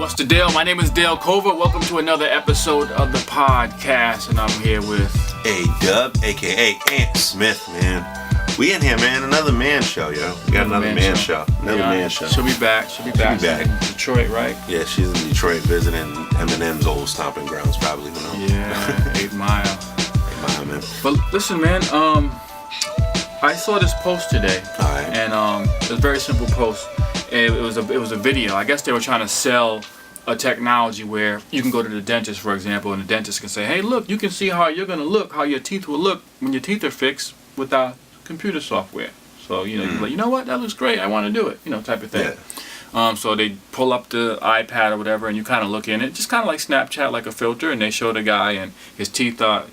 What's the deal? My name is Dale Covert. Welcome to another episode of the podcast, and I'm here with A-Dub, aka Ant Smith, man. We in here, man. Another man show, yo. We got another man show. Another man show. She'll be back. She's in Detroit, right? Yeah, she's in Detroit visiting Eminem's old stomping grounds, probably. You know? Yeah, 8 Mile. 8 Mile, man. But listen, man. I saw this post today, and it was a very simple post. It was a video. I guess they were trying to sell a technology where you can go to the dentist, for example, and the dentist can say, "Hey, look, you can see how you're gonna look, how your teeth will look when your teeth are fixed with our computer software." So you're like, you know what, that looks great. I want to do it, type of thing. Yeah. So they pull up the iPad or whatever, and you kind of look in it, just kind of like Snapchat, like a filter, and they show the guy, and his teeth are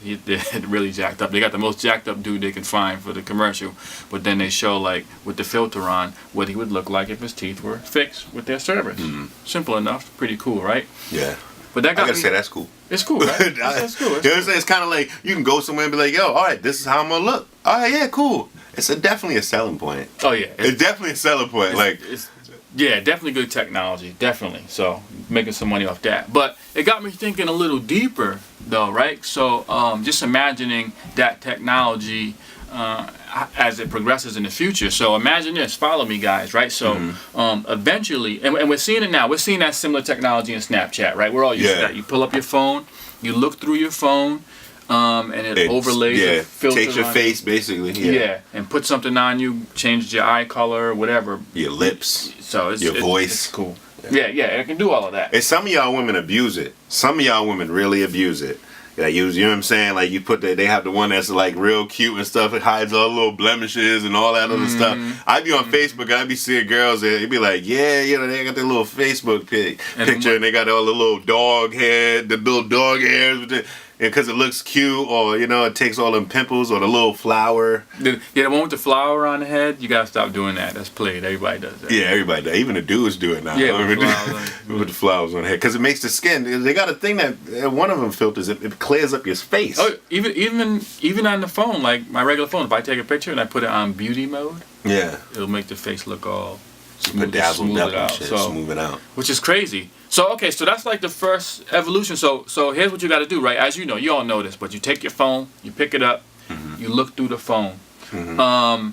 really jacked up. They got the most jacked up dude they can find for the commercial, but then they show, like, with the filter on, what he would look like if his teeth were fixed with their service. Mm-hmm. Simple enough, pretty cool, right? Yeah. But that got I gotta say, that's cool. It's cool, right? That's cool. It's kind of like, you can go somewhere and be like, yo, all right, this is how I'm gonna look. All right, yeah, cool. It's definitely a selling point. Oh, yeah. It's definitely a selling point. Yeah, definitely good technology, definitely. So making some money off that. But it got me thinking a little deeper, though, right? So just imagining that technology as it progresses in the future. So imagine this. Follow me, guys, right? So eventually, and we're seeing it now. We're seeing that similar technology in Snapchat, right? We're all used to that. You pull up your phone, you look through your phone, and it overlays a filter takes your face, basically. Yeah, and put something on you, changes your eye color, whatever. Your lips, so your voice. It's cool. Yeah, it can do all of that. And some of y'all women abuse it. Some of y'all women really abuse it. Like, you know what I'm saying? Like, you put they have the one that's like real cute and stuff. It hides all the little blemishes and all that other stuff. I be on Facebook, I be seeing girls there. It be like, they got their little Facebook picture, and they got all the little dog head, the little dog hairs with it. Because it looks cute, or it takes all them pimples, or the little flower. The one with the flower on the head, you gotta stop doing that. That's played. Everybody does that. Yeah, everybody does. Even the dudes do it now. Yeah, with the flowers on the head, because it makes the skin. They got a thing that one of them filters. It clears up your face. Oh, even on the phone, like my regular phone. If I take a picture and I put it on beauty mode, it'll make the face look all smooth it out. Which is crazy. So so that's like the first evolution. So here's what you got to do, right? As you know, you all know this, but you take your phone, you pick it up, you look through the phone. And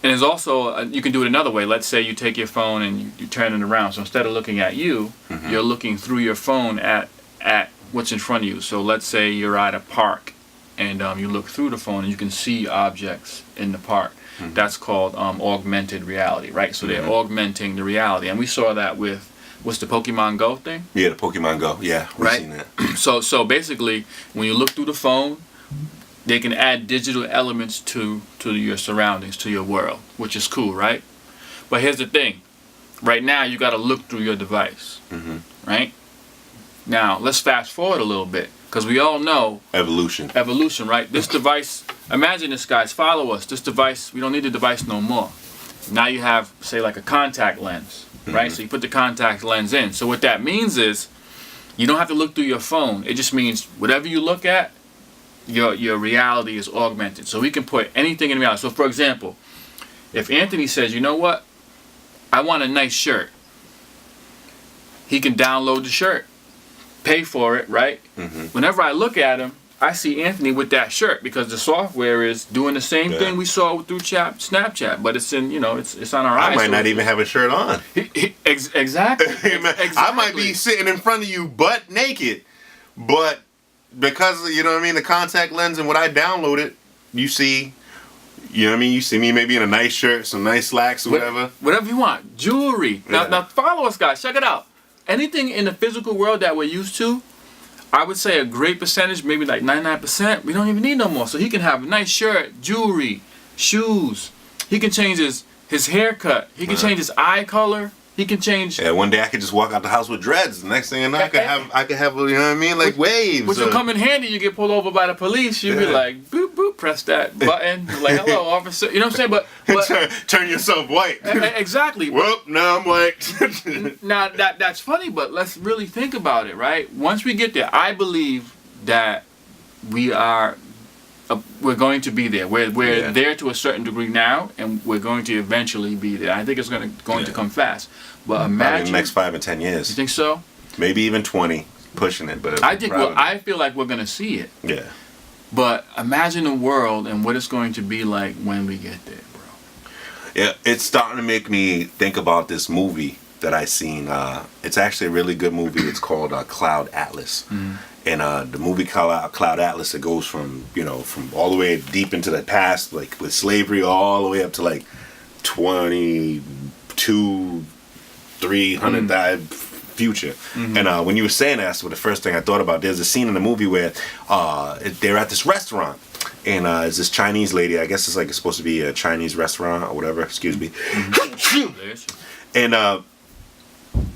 there's also you can do it another way. Let's say you take your phone and you turn it around. So instead of looking at you, you're looking through your phone at what's in front of you. So let's say you're at a park, and you look through the phone and you can see objects in the park. That's called augmented reality, right? So they're augmenting the reality, and we saw that with. What's the Pokemon Go thing? Yeah, the Pokemon Go. Yeah, we've seen that. So basically, when you look through the phone, they can add digital elements to your surroundings, to your world, which is cool, right? But here's the thing. Right now, you got to look through your device, right? Now, let's fast forward a little bit, because we all know... Evolution, right? This device, imagine this, guys. Follow us. This device, we don't need the device no more. Now you have, say, like a contact lens. Right, so you put the contact lens in. So what that means is, you don't have to look through your phone. It just means whatever you look at, your reality is augmented. So we can put anything in reality. So for example, if Anthony says, you know what, I want a nice shirt, he can download the shirt, pay for it, right? Whenever I look at him, I see Anthony with that shirt, because the software is doing the same thing we saw through Snapchat, but it's in, it's on our eyes. I might not even have a shirt on. Exactly. I might be sitting in front of you butt naked, but because, the contact lens and what I downloaded, you see, you see me maybe in a nice shirt, some nice slacks or whatever. Whatever you want. Jewelry. Now follow us, guys. Check it out. Anything in the physical world that we're used to, I would say a great percentage, maybe like 99%, we don't even need no more. So he can have a nice shirt, jewelry, shoes. He can change his haircut. He can change his eye color. He can change. Yeah, one day I could just walk out the house with dreads. The next thing I know, I could have, like waves. Which will come in handy. You get pulled over by the police. You'll be like, boop, boop, press that button. Like, hello, officer. You know what I'm saying? But turn yourself white. Exactly. Well, now I'm white. Now, that's funny, but let's really think about it, right? Once we get there, I believe that we're going to be there. We're there to a certain degree now, and we're going to eventually be there. I think it's going to come fast. But imagine in the next 5 and 10 years. You think so? maybe even 20, pushing it. But I feel like we're gonna see it. Yeah. But imagine a world and what it's going to be like when we get there, bro. Yeah, it's starting to make me think about this movie that I seen. It's actually a really good movie. It's called Cloud Atlas. Mm-hmm. And the movie Cloud Atlas, it goes from all the way deep into the past, like with slavery, all the way up to like 22, 300 future. Mm-hmm. And when you were saying that's what the first thing I thought about. There's a scene in the movie where they're at this restaurant, and it's this Chinese lady. I guess it's supposed to be a Chinese restaurant or whatever. Excuse me. Mm-hmm. And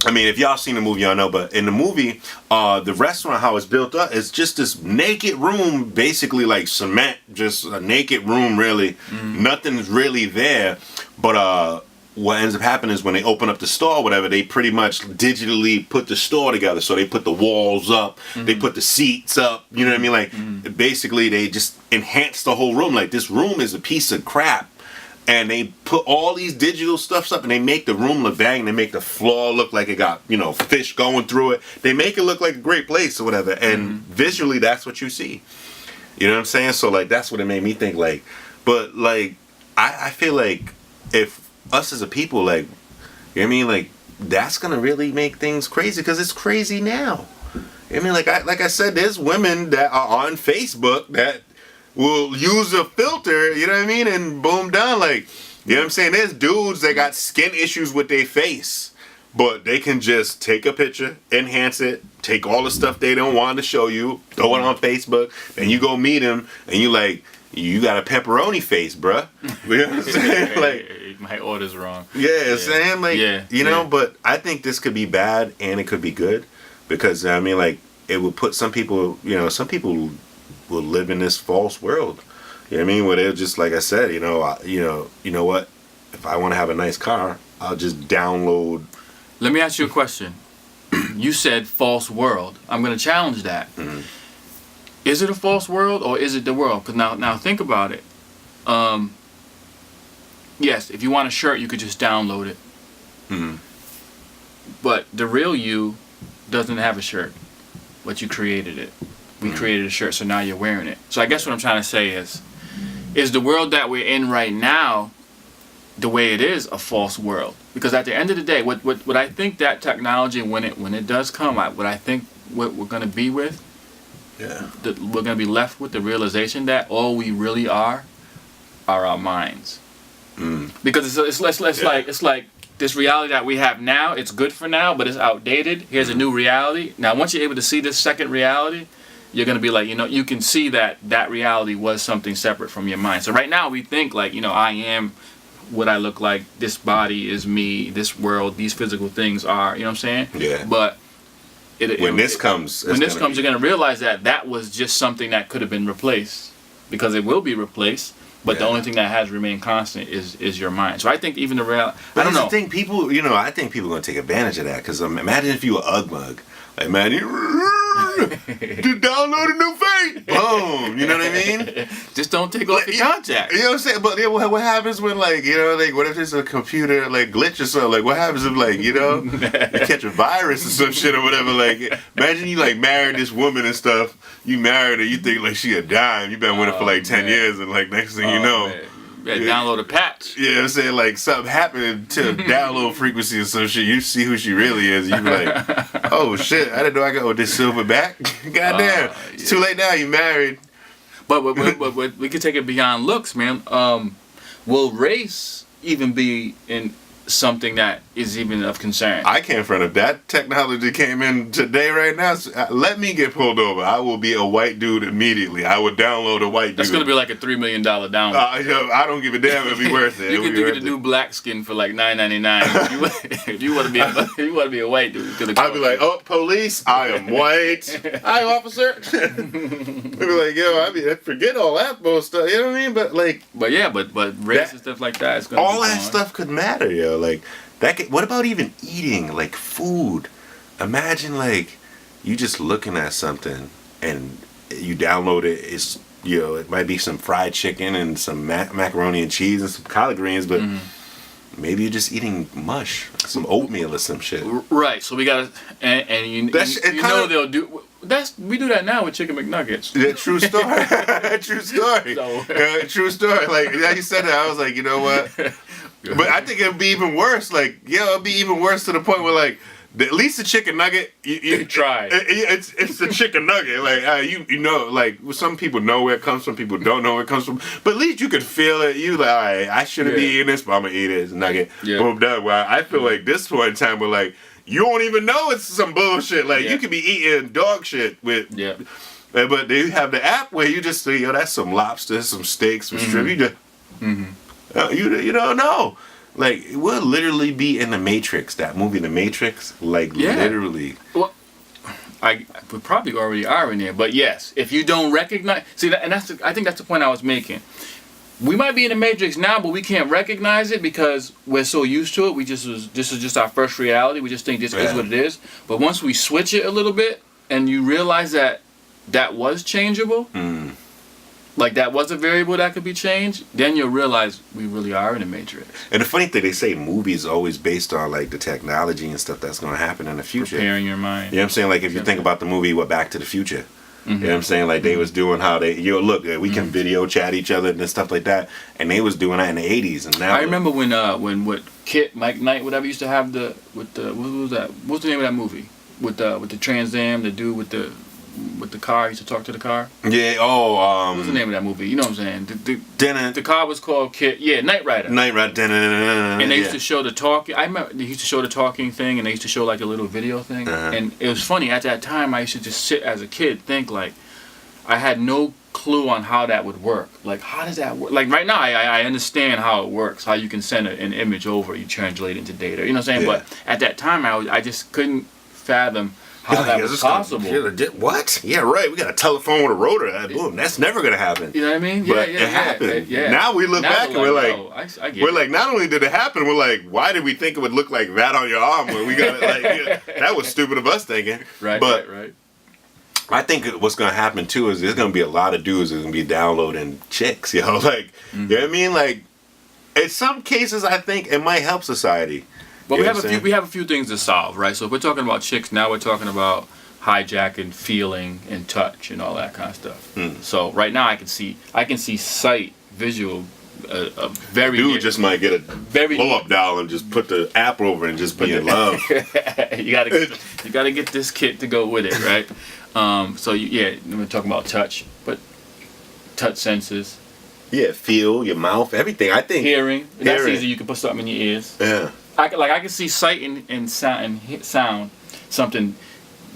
I mean, if y'all seen the movie, y'all know. But in the movie, the restaurant, how it's built up, it's just this naked room, basically like cement, just a naked room, really. Mm-hmm. Nothing's really there. But what ends up happening is when they open up the store or whatever, they pretty much digitally put the store together. So they put the walls up, mm-hmm. they put the seats up, you know what I mean? Like, mm-hmm. basically they just enhance the whole room. Like, this room is a piece of crap. And they put all these digital stuffs up, and they make the room look bang. They make the floor look like it got, fish going through it. They make it look like a great place or whatever. And mm-hmm. visually, that's what you see. You know what I'm saying? So, like, that's what it made me think, like. But, like, I feel like if us as a people, like, you know what I mean? Like, that's going to really make things crazy, because it's crazy now. I mean, like I said, there's women that are on Facebook that will use a filter, you know what I mean, and boom, done. Like, you know what I'm saying? There's dudes that got skin issues with their face, but they can just take a picture, enhance it, take all the stuff they don't want to show you, throw it on Facebook, and you go meet them, and you like, you got a pepperoni face, bruh. You know what I'm saying? Like, my order's wrong. Yeah, saying like, but I think this could be bad and it could be good, because I mean, like, it would put some people, some people will live in this false world. You know what I mean? Where they're just, like I said, you know what? If I want to have a nice car, I'll just download. Let me ask you a question. You said false world. I'm going to challenge that. Mm-hmm. Is it a false world or is it the world? Because now think about it. Yes, if you want a shirt, you could just download it. Mm-hmm. But the real you doesn't have a shirt, but you created it. We created a shirt, so now you're wearing it. So I guess what I'm trying to say is the world that we're in right now, the way it is, a false world? Because at the end of the day, what I think that technology, when it does come, what I think what we're going to be with, we're going to be left with the realization that all we really are our minds. Mm. Because it's like this reality that we have now, it's good for now, but it's outdated. Here's a new reality. Now, once you're able to see this second reality, you're going to be like, you can see that reality was something separate from your mind. So right now we think like, I am what I look like. This body is me. This world, these physical things are, you know what I'm saying? Yeah. But when this comes, you're going to realize that was just something that could have been replaced, because it will be replaced. But the only thing that has remained constant is your mind. So I think even the real, I don't know. I think people, I think people are going to take advantage of that, because imagine if you were Ugmug. Like, man, to download a new face. Boom. You know what I mean? Just don't take off your contact. You know what I'm saying? But what happens when, like, what if it's a computer, like, glitch or something? Like, what happens if, like, you catch a virus or some shit or whatever? Like, imagine you, like, married this woman and stuff. You married her, you think, like, she a dime. You been with her for, like, 10 years, and, like, next thing you know. Man. You gotta download a patch. Yeah, I'm saying, like, something happened to download frequency or some shit. You see who she really is. You be like, oh shit, I didn't know I got with this silver back. Goddamn, it's too late now. You married. But we could take it beyond looks, man. Will race even be in something that is even of concern? I can't front. If that technology came in today, right now, let me get pulled over. I will be a white dude immediately. I would download a white dude. That's gonna be like a $3 million download. I don't give a damn. It'll be worth it. You can get a new black skin for like $9.99. If you want to be a white dude, I'd be like, oh, police, I am white. Hi, officer. They'd be like, yo, forget all that bull stuff. You know what I mean? But like, but race and stuff like that is gonna all that stuff could matter, yo. Like that. What about even eating, like food? Imagine like you just looking at something and you download it. It's it might be some fried chicken and some macaroni and cheese and some collard greens, but maybe you're just eating mush, some oatmeal or some shit. Right. So we gotta, and you know they'll do. We do that now with chicken McNuggets. Yeah, true story. True story. True story. Like you said that, I was like, you know what? But I think it'd be even worse. Like, it'd be even worse to the point where like. At least the chicken nugget, you try. It's the chicken nugget. Like you know, like some people know where it comes from, people don't know where it comes from. But at least you could feel it. You like, all right, I shouldn't be eating this, but I'm gonna eat it. It's a nugget. Yeah. Boom, done. Well, I feel like this point in time, where like you don't even know it's some bullshit. Like you could be eating dog shit with. Yeah. But they have the app where you just say, that's some lobster, some steaks, some shrimp. You just. You don't know. Like, we'll literally be in the Matrix, that movie, The Matrix. Like, literally. Well, we probably already are in there, but yes, if you don't recognize, I think that's the point I was making. We might be in the Matrix now, but we can't recognize it because we're so used to it. This is just our first reality. We just think this is what it is. But once we switch it a little bit, and you realize that was changeable. Like that was a variable that could be changed, then you'll realize we really are in a matrix. And the funny thing, they say movies are always based on like the technology and stuff that's going to happen in the future. Preparing your mind. You know what I'm saying? Like if you think about the movie Back to the Future. You know what I'm saying? Like they was doing how they, look, we can video chat each other and stuff like that. And they was doing that in the 80s. And now I remember when Kit, Mike Knight, whatever, used to have what was that? What's the name of that movie? With the Trans Am, the dude with the car, he used to talk to the car. Yeah, what's the name of that movie? You know what I'm saying? The car was called Kit. Yeah, Knight Rider. And they used to show the talking. I remember they used to show the talking thing, and they used to show like a little video thing. And it was funny at that time. I used to just sit as a kid, think like, I had no clue on how that would work. Like, how does that work? Like right now, I understand how it works. How you can send an image over, you translate it into data. You know what I'm saying? Yeah. But at that time, I just couldn't fathom how that was possible. What? Yeah, right. We got a telephone with a rotor. Boom. That's never gonna happen. You know what I mean? But it happened. Now we look back and we're like, we're like, not only did it happen, we're like, why did we think it would look like that on your arm when we got it? Like, that was stupid of us thinking. Right. I think what's gonna happen too is there's gonna be a lot of dudes that's gonna be downloading chicks. Like, you know what I mean? Like, in some cases, I think it might help society. But we have a few things to solve, right? So if we're talking about chicks, now we're talking about hijacking, feeling, and touch, and all that kind of stuff. So right now I can see sight, visual, very. Dude just might get a blow-up doll and just put the app over and just be in love. you gotta get this kit to go with it, right? We're talking about touch, but touch senses. Yeah, feel, your mouth, everything. I think hearing. That's easy. You can put something in your ears. Yeah. I can see sight and sound something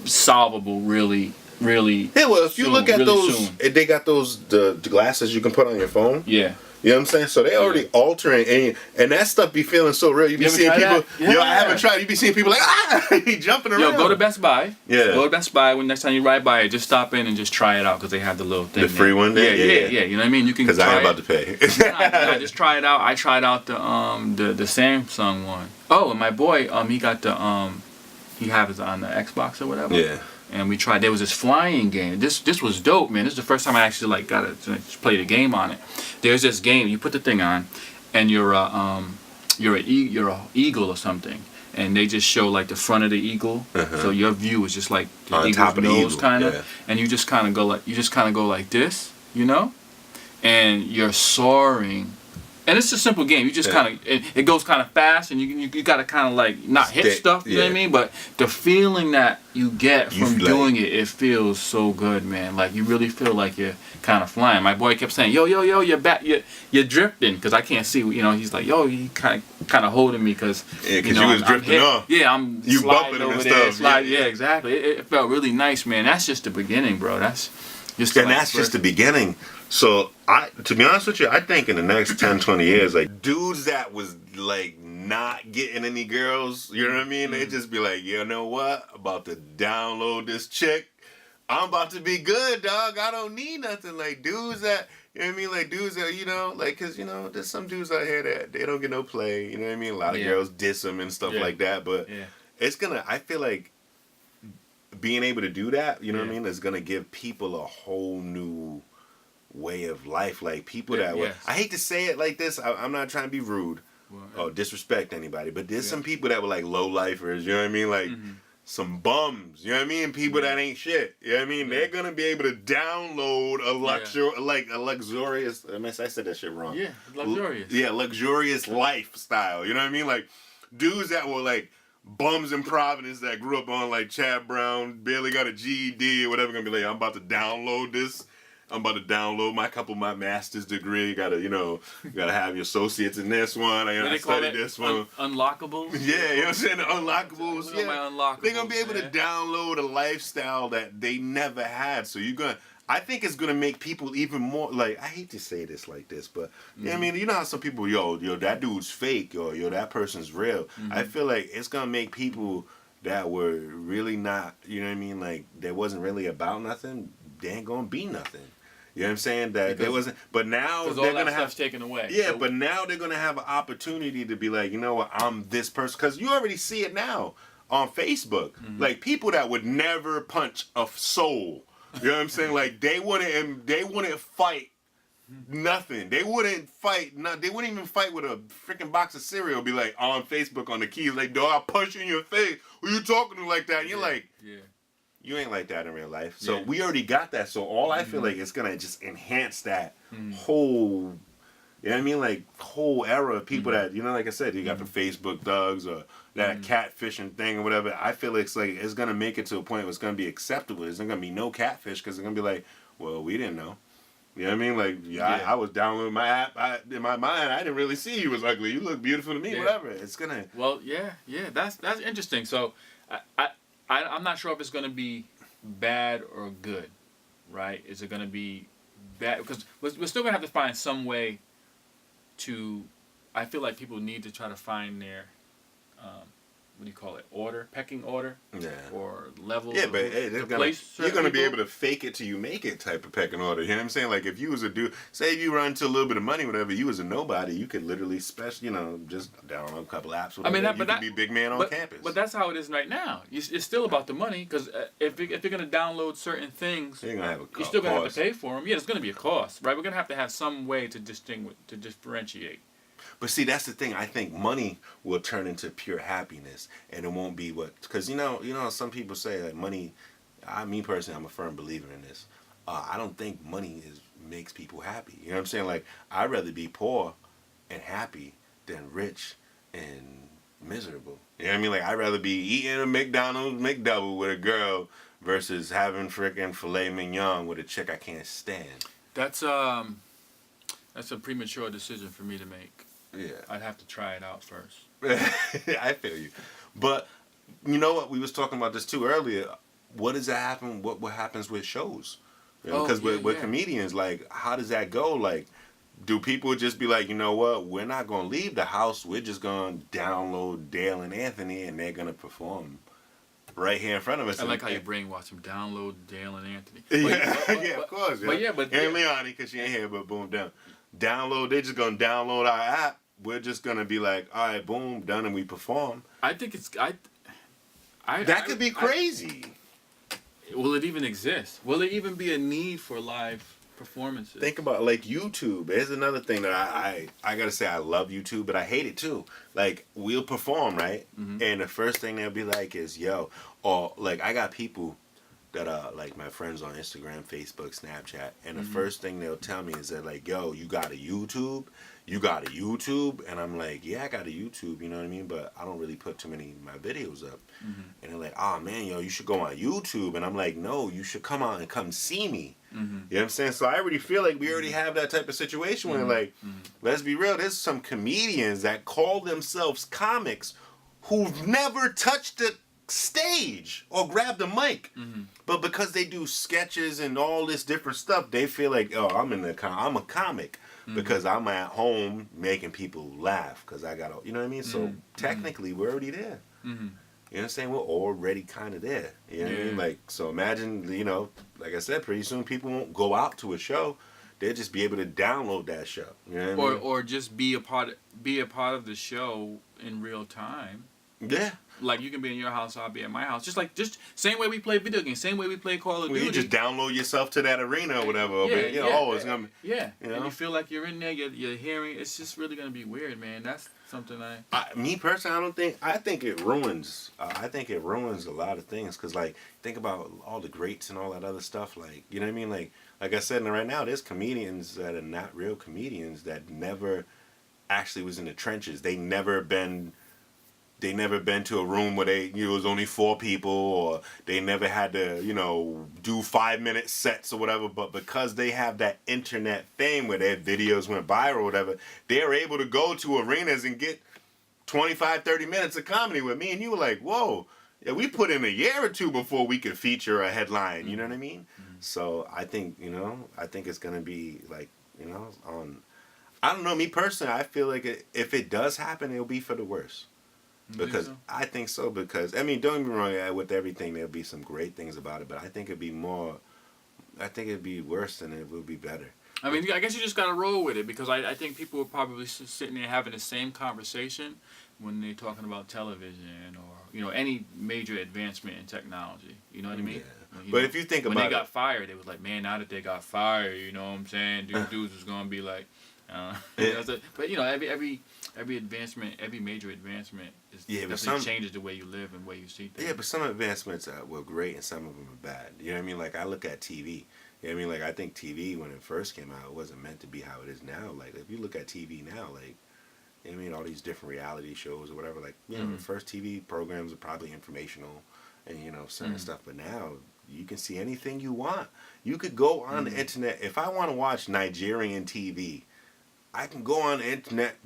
solvable really. Yeah, well, if you look at those, they got those the glasses you can put on your phone. Yeah. You know what I'm saying? So they already altering, and that stuff be feeling so real. You be seeing people. Yeah. I haven't tried. You be seeing people like he jumping around. Go to Best Buy. Yeah. Go to Best Buy when next time you ride by it. Just stop in and just try it out because they have the little thing. The free one. There? Yeah. You know what I mean? You can. Because I ain't about to pay. Nah, just try it out. I tried out the Samsung one. Oh, and my boy he got the he has it on the Xbox or whatever. Yeah. And we tried. There was this flying game. This was dope, man. This is the first time I actually got to play the game on it. There's this game. You put the thing on, and you're an eagle or something, and they just show like the front of the eagle. So your view is just like the on top of the nose, eagle, kind of, and you just kind of go like this, and you're soaring. And it's a simple game. You just kind of it goes kind of fast, and you got to kind of like not hit stuff. You know what I mean? But the feeling that you get from doing it feels so good, man. Like you really feel like you're kind of flying. My boy kept saying, "Yo, you're back. You're drifting," because I can't see. He's like, "Yo, he kind of holding me because you was drifting off. Yeah, I'm you sliding bumping over and there. stuff. Yeah, exactly. It felt really nice, man. That's just the beginning, bro. That's just just the beginning. So, to be honest with you, I think in the next 10, 20 years, like, dudes that was, like, not getting any girls, you know what I mean? They just be like, you know what? About to download this chick. I'm about to be good, dog. I don't need nothing. Like, dudes that, you know what I mean? Like, dudes that, like, because, there's some dudes out here that they don't get no play. You know what I mean? A lot of girls diss them and stuff like that. But it's going to, I feel like, being able to do that, you know what I mean, is going to give people a whole new way of life. Like people that I hate to say it like this, I'm not trying to be rude, or disrespect anybody. But there's some people that were like low lifers. You know what I mean? Like some bums. You know what I mean? People that ain't shit. You know what I mean? They're gonna be able to download a luxurious. I mean, I said that shit wrong. Yeah, luxurious. Luxurious lifestyle. You know what I mean? Like dudes that were like bums in Providence that grew up on like Chad Brown, barely got a GED or whatever, gonna be like, I'm about to download this. I'm about to download my master's degree. Gotta have your associates in this one. I gotta study this one. Unlockables? Yeah, you know what I'm saying? The unlockables. Yeah. Unlockables, They're gonna be able to download a lifestyle that they never had. So I think it's gonna make people even more like, I hate to say this like this, but you know what I mean? You know how some people, yo, that dude's fake, or yo, that person's real. I feel like it's gonna make people that were really not, you know what I mean, like that wasn't really about nothing, they ain't gonna be nothing. You know what I'm saying? That there wasn't, but now they're gonna have taken away. Yeah, so, but now they're gonna have an opportunity to be like, you know what, I'm this person, because you already see it now on Facebook. Like people that would never punch a soul. You know what I'm saying? Like they wouldn't fight nothing. They wouldn't fight. They wouldn't even fight with a freaking box of cereal. Be like on Facebook on the keys, like, dog, I'll punch you in your face. Who you talking to like that? And you're like, you ain't like that in real life. So we already got that. So all I feel like it's gonna just enhance that whole, you know what I mean, like whole era of people that, you know, like I said, you got the Facebook thugs or that catfishing thing or whatever. I feel it's like it's gonna make it to a point where it's gonna be acceptable. There's not gonna be no catfish because they're gonna be like, well, we didn't know. You know what I mean? Like, I was downloading my app. In my mind, I didn't really see you was ugly. You look beautiful to me. Whatever. It's gonna. Well, that's interesting. So, I'm not sure if it's gonna be bad or good, right? Is it gonna be bad? Because we're still gonna have to find some way to. I feel like people need to try to find their. What do you call it? Pecking order? Yeah. Or level? Yeah, but hey, you're going to be able to fake it till you make it type of pecking order. You know what I'm saying? Like if you was a dude, say if you run into a little bit of money, whatever, you was a nobody, you could literally just download a couple apps. Whatever. I mean, you could be big man on campus. But that's how it is right now. It's still about the money because if you're going to download certain things, you're still going to have to pay for them. Yeah, there's going to be a cost, right? We're going to have some way to differentiate. But see, that's the thing. I think money will turn into pure happiness, and it won't be because you know, some people say that money. Me personally, I'm a firm believer in this. I don't think money makes people happy. You know what I'm saying? Like I'd rather be poor and happy than rich and miserable. You know what I mean? Like I'd rather be eating a McDonald's McDouble with a girl versus having freaking filet mignon with a chick I can't stand. That's a premature decision for me to make. Yeah, I'd have to try it out first. I feel you, but you know what? We was talking about this too earlier. What does that happen? What happens with shows? Because with comedians, like, how does that go? Like, do people just be like, you know what? We're not gonna leave the house. We're just gonna download Dale and Anthony, and they're gonna perform right here in front of us. I like how you brainwash them. Download Dale and Anthony. Yeah, of course. Yeah. But and Leonie, because she ain't here, but boom, down. Download. They're just gonna download our app. We're just gonna be like, all right, boom, done, and we perform. I think it's that could be crazy. Will it even exist? Will there even be a need for live performances? Think about like YouTube. There's another thing that I gotta say I love YouTube, but I hate it too. Like we'll perform, right? And the first thing they'll be like is, yo, or like I got people that are like my friends on Instagram, Facebook, Snapchat, and the first thing they'll tell me is that like, yo, you got a YouTube? You got a YouTube? And I'm like, yeah, I got a YouTube, you know what I mean? But I don't really put too many of my videos up. And they're like, oh man, yo, you should go on YouTube. And I'm like, no, you should come out and come see me. You know what I'm saying? So I already feel like we already have that type of situation where like, let's be real, there's some comedians that call themselves comics who've never touched a stage or grabbed a mic, but because they do sketches and all this different stuff, they feel like, oh, I'm a comic because I'm at home making people laugh because I got, you know what I mean? So technically, we're already there. You know what I'm saying? We're already kind of there. You know what I mean? Like, so imagine, you know, like I said, pretty soon people won't go out to a show. They'll just be able to download that show. You know what I mean? Or just be a part of the show in real time. Yeah. Like you can be in your house, I'll be at my house. Just same way we play video games, same way we play Call of Duty. You just download yourself to that arena or whatever. It's gonna be, and you feel like you're in there. You're hearing. It's just really gonna be weird, man. That's something me personally, I think it ruins. I think it ruins a lot of things because like think about all the greats and all that other stuff. Like you know what I mean? Like I said, right now there's comedians that are not real comedians that never actually was in the trenches. They never been to a room where it was only 4 people, or they never had to, do 5-minute sets or whatever. But because they have that internet fame where their videos went viral or whatever, they're able to go to arenas and get 25, 30 minutes of comedy with me. And you were like, whoa, yeah, we put in a year or 2 before we could feature a headline. You know what I mean? Mm-hmm. So I think, I think it's going to be like, I don't know, me personally, I feel like if it does happen, it'll be for the worse. Because I think so. Because I mean, don't get me wrong. With everything, there'll be some great things about it, but I think it'd be more. I think it'd be worse than it would be better. I mean, I guess you just gotta roll with it because I think people are probably sitting there having the same conversation when they're talking about television or any major advancement in technology. You know what I mean? Yeah. But if you think about when they got fired, they was like, man, now that they got fired, you know what I'm saying? Dudes is gonna be like, but every advancement, every major advancement definitely changes the way you live and the way you see things. Yeah, but some advancements were great and some of them are bad. You know what I mean? Like I look at TV. You know what I mean? Like I think TV when it first came out, it wasn't meant to be how it is now. Like if you look at TV now, like you know what I mean, all these different reality shows or whatever. Like the first TV programs are probably informational and certain stuff. But now you can see anything you want. You could go on the internet. If I want to watch Nigerian TV, I can go on the internet,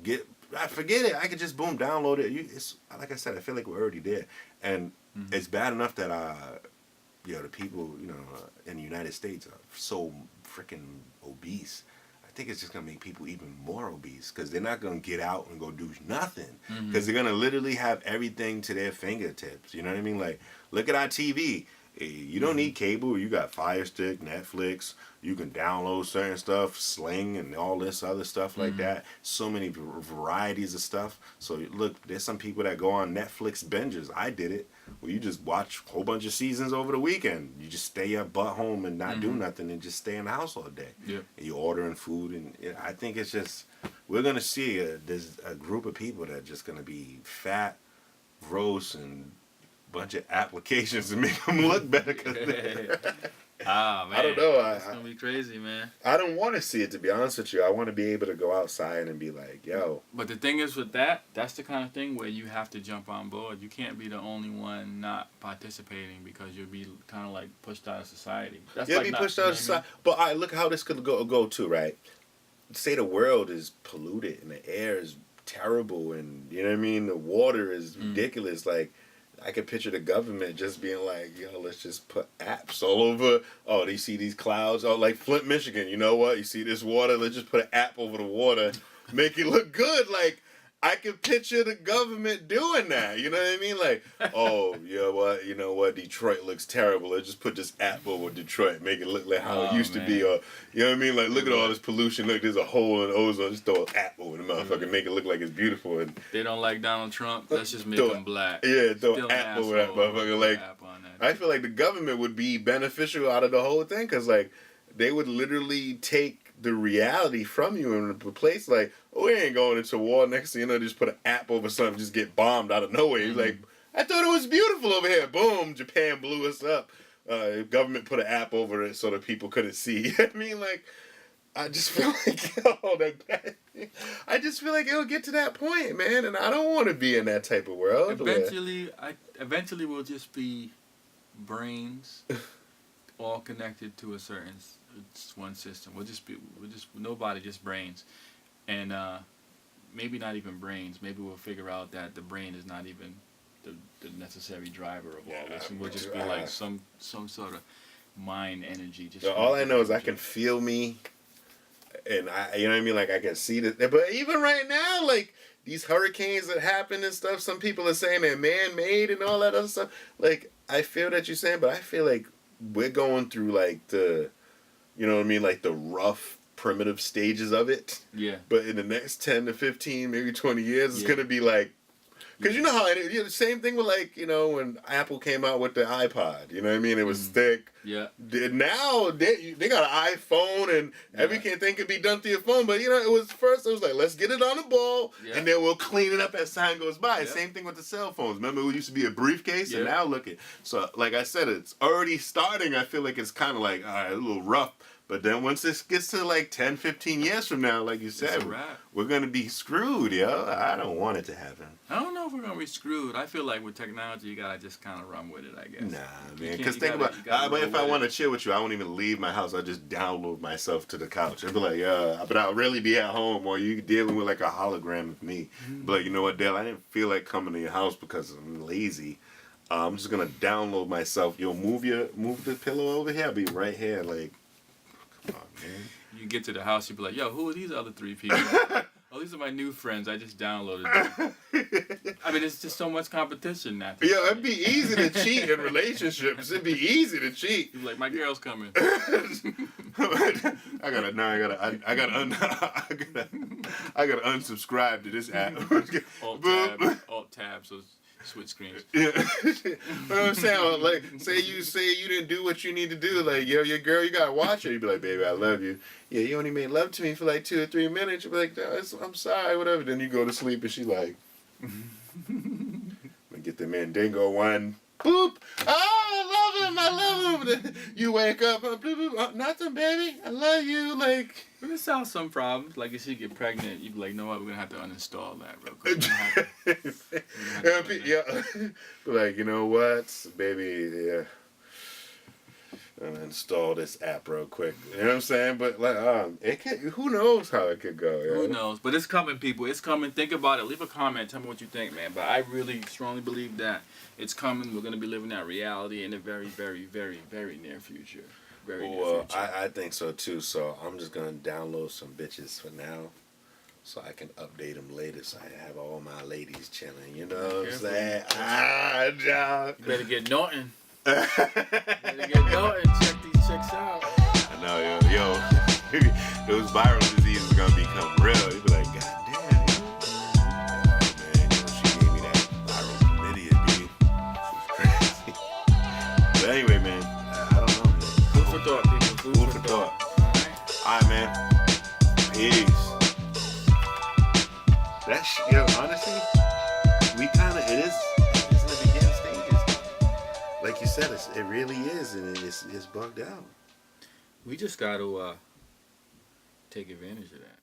forget it. I could just boom, download it. It's like I said, I feel like we're already there, and it's bad enough that the people in the United States are so freaking obese. I think it's just gonna make people even more obese because they're not gonna get out and go do nothing because they're gonna literally have everything to their fingertips. You know what I mean? Like, look at our TV. You don't need cable. You got Fire Stick, Netflix. You can download certain stuff, Sling, and all this other stuff like that. So many varieties of stuff. So look, there's some people that go on Netflix binges. I did it, where you just watch a whole bunch of seasons over the weekend. You just stay your butt home and not do nothing and just stay in the house all day. Yeah. And you're ordering food, and I think it's just we're gonna see there's a group of people that are just gonna be fat, gross, and bunch of applications to make them look better. Man, I don't know. It's gonna be crazy, man. I don't want to see it, to be honest with you. I want to be able to go outside and be like, yo. But the thing is with that's the kind of thing where you have to jump on board. You can't be the only one not participating because you'll be kind of like pushed out of society. You'll be pushed out of society. But look how this could go too, right? Say the world is polluted and the air is terrible and, you know what I mean? The water is ridiculous. Like, I could picture the government just being like, yo, let's just put apps all over. Oh, do you see these clouds? Oh, like Flint, Michigan. You know what? You see this water? Let's just put an app over the water. Make it look good. Like, I could picture the government doing that. You know what I mean? Like, oh, you know what? Detroit looks terrible. Let's just put this app over Detroit. Make it look like how it used to be. Or, you know what I mean? Like, look at all this pollution. Look, there's a hole in ozone. Just throw an app over the motherfucker. Make it look like it's beautiful. And they don't like Donald Trump. Let's just make him black. Yeah, throw an app over that motherfucker. Like, I feel like the government would be beneficial out of the whole thing because, like, they would literally take the reality from you in a place like, oh, we ain't going into war. Next thing you know, just put an app over something, just get bombed out of nowhere. He's like, I thought it was beautiful over here. Boom, Japan blew us up. Government put an app over it so that people couldn't see. I mean, like, I just feel like, I just feel like it'll get to that point, man, and I don't want to be in that type of world. Eventually we'll just be brains all connected to a certain one system. Nobody, just brains, and maybe not even brains. Maybe we'll figure out that the brain is not even the necessary driver of all this, and we'll just be like some sort of mind energy. Just all I know is I can feel me, and you know what I mean. Like I can see that. But even right now, like these hurricanes that happen and stuff, some people are saying they're man-made and all that other stuff. Like I feel that you're saying, but I feel like we're going through like the. You know what I mean? Like the rough, primitive stages of it. Yeah. But in the next 10 to 15, maybe 20 years, it's going to be like Because you know how the same thing with like, when Apple came out with the iPod, you know what I mean? It was thick. Yeah. Now they got an iPhone and everything can be done through your phone. But it was like, let's get it on the ball and then we'll clean it up as time goes by. Yeah. Same thing with the cell phones. Remember it used to be a briefcase and now look at. So like I said, it's already starting. I feel like it's kind of like, all right, a little rough. But then once this gets to like 10, 15 years from now, like you said, we're going to be screwed, yo. I don't want it to happen. I don't know if we're going to be screwed. I feel like with technology, you got to just kind of run with it, I guess. Nah, man. Because think about it. But if I want to chill with you, I won't even leave my house. I'll just download myself to the couch. I'll be like, but I'll really be at home or you dealing with like a hologram of me. Mm-hmm. But you know what, Dale? I didn't feel like coming to your house because I'm lazy. I'm just going to download myself. Yo, move the pillow over here. I'll be right here, like. Oh, man. You get to the house, you be like, yo, who are these other 3 people? Oh, these are my new friends. I just downloaded them. I mean, it's just so much competition now. Yeah, it'd be easy to cheat in relationships. It'd be easy to cheat. You're like, my girl's coming. I gotta unsubscribe to this app. Alt tab, so switch screens. Yeah. But I'm saying, like, say you didn't do what you need to do. Like, yo, your girl, you gotta watch her. You be like, baby, I love you. Yeah, you only made love to me for like 2 or 3 minutes. You be like, no, I'm sorry, whatever. Then you go to sleep and she like, get the Mandingo one. Boop. Oh, I love him. You wake up, boop, boop. Oh, nothing, baby. I love you. Like, we're gonna solve some problems. Like if she get pregnant, you be like, you know what? We're gonna have to uninstall that real quick. But like, you know what, baby? Yeah. Uninstall this app real quick. You know what I'm saying? But like, who knows how it could go? Who knows? But it's coming, people. It's coming. Think about it. Leave a comment. Tell me what you think, man. But I really strongly believe that it's coming. We're gonna be living that reality in the very, very, very, very near future. Very near future. I think so too. So I'm just gonna download some bitches for now, so I can update them later. So I have all my ladies chilling. You know what I'm saying? You better get Norton. Better get Norton. Check these chicks out. I know, yo. Those viral diseases are gonna become real. You be like, God damn, man, she gave me that viral chlamydia, dude. She was crazy. But anyway, man, I don't know, man. Food for thought, people. Food for thought. Alright, man. Peace. That yo, honestly, it is in the beginning stages. Like you said, it really is, and it's bugged out. We just got to take advantage of that.